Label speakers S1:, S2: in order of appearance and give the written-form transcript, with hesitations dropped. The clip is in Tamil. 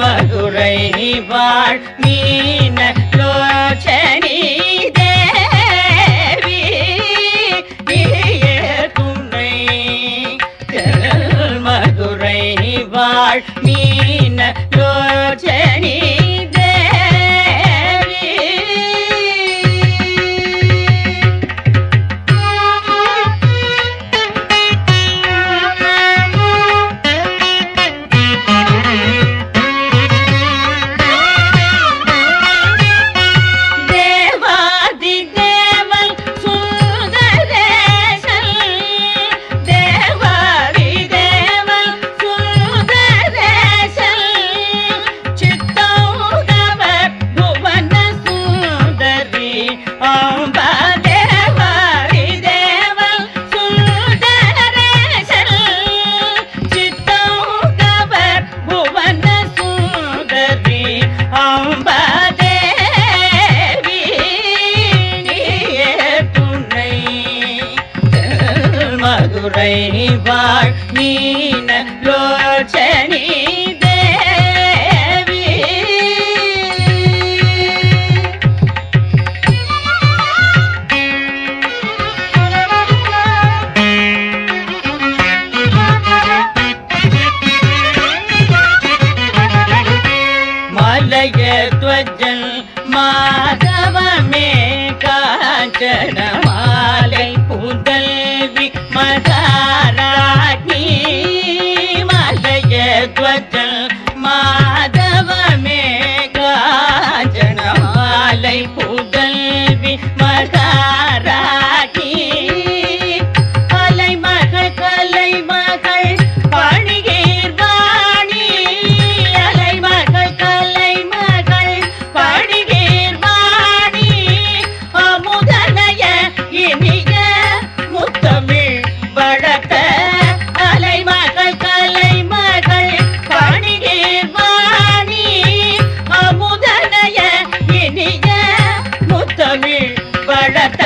S1: மதுரை வாழ் மீன லோச்சனி தேவி துணை மதுரை வாழ் மீன லோச்சனி மதுரை வாழ் மீன லோச்சனி தேவி மலய துவஜன் மாதவமே காஞ்சன மாலை புதல்வி மகாராணி மலய துவஜன் மாதவமே காஞ்சன மாலை புதல்வி மகாராணி அலைமகள் கலைமகள் பணிகேர் வாணி அலைமகள் கலைமகள் பணிகேர் வாணி அமுதனய இனிய முத்தமிழ் வளர்த்த அலைமகள் கலைமகள் பணிகேர் வாணி அமுதனய இனிய முத்தமிழ் வளர்த்த